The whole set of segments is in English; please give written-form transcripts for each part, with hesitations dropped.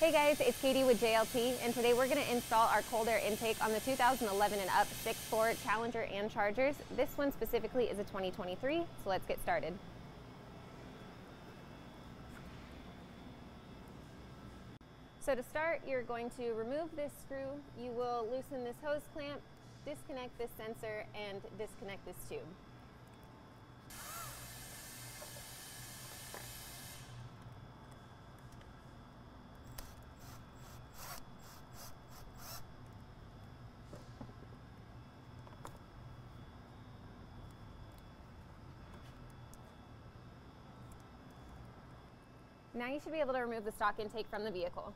Hey guys, it's Katie with JLT, and today we're going to install our cold air intake on the 2011 and up 6.4 Challenger and Chargers. This one specifically is a 2023, so let's get started. So to start, you're going to remove this screw. You will loosen this hose clamp, disconnect this sensor, and disconnect this tube. Now you should be able to remove the stock intake from the vehicle.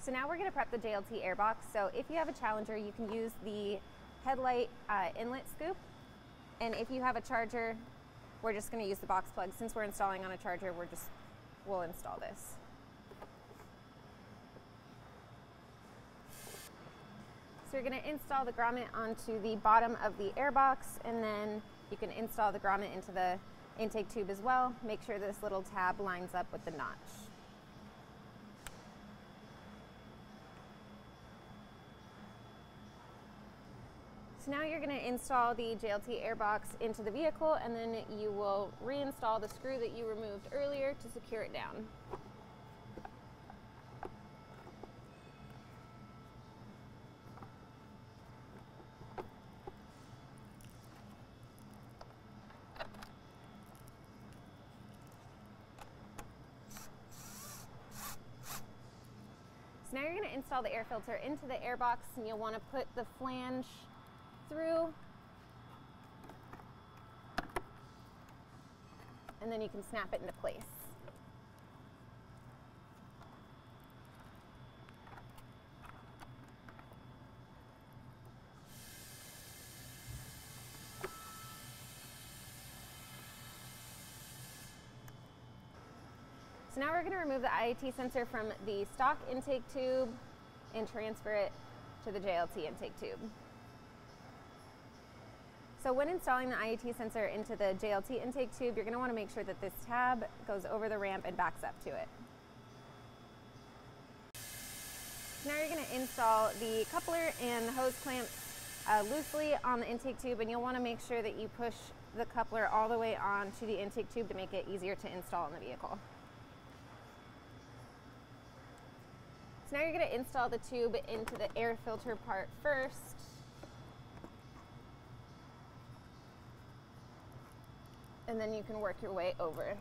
So now we're going to prep the JLT airbox. So if you have a Challenger, you can use the headlight inlet scoop. And if you have a Charger, we're just going to use the box plug. Since we're installing on a Charger, we'll install this. So you're going to install the grommet onto the bottom of the airbox, and then you can install the grommet into the intake tube as well. Make sure this little tab lines up with the notch. So now you're going to install the JLT airbox into the vehicle, and then you will reinstall the screw that you removed earlier to secure it down. So now you're going to install the air filter into the airbox, and you'll want to put the flange through, and then you can snap it into place. So now we're going to remove the IAT sensor from the stock intake tube and transfer it to the JLT intake tube. So when installing the IAT sensor into the JLT intake tube, you're going to want to make sure that this tab goes over the ramp and backs up to it. Now you're going to install the coupler and hose clamps loosely on the intake tube, and you'll want to make sure that you push the coupler all the way onto the intake tube to make it easier to install in the vehicle. So now you're going to install the tube into the air filter part first. And then you can work your way over.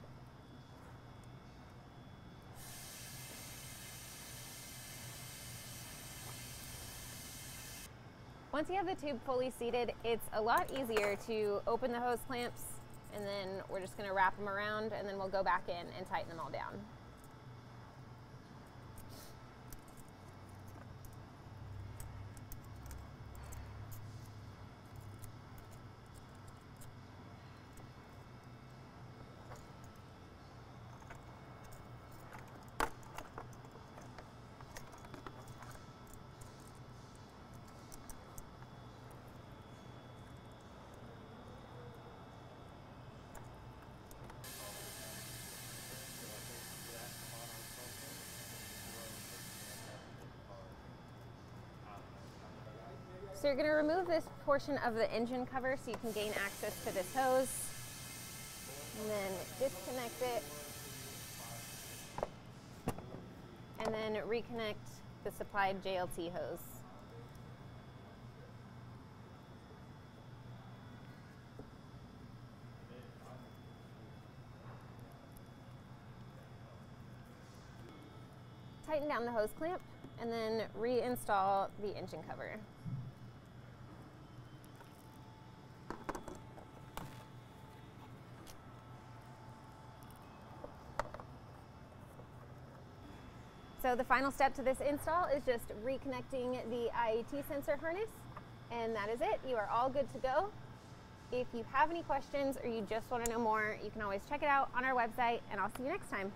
Once you have the tube fully seated, it's a lot easier to open the hose clamps, and then we're just going to wrap them around, and then we'll go back in and tighten them all down. So you're going to remove this portion of the engine cover so you can gain access to this hose, and then disconnect it, and then reconnect the supplied JLT hose. Tighten down the hose clamp, and then reinstall the engine cover. So the final step to this install is just reconnecting the IAT sensor harness, and that is it. You are all good to go. If you have any questions or you just want to know more, you can always check it out on our website, and I'll see you next time.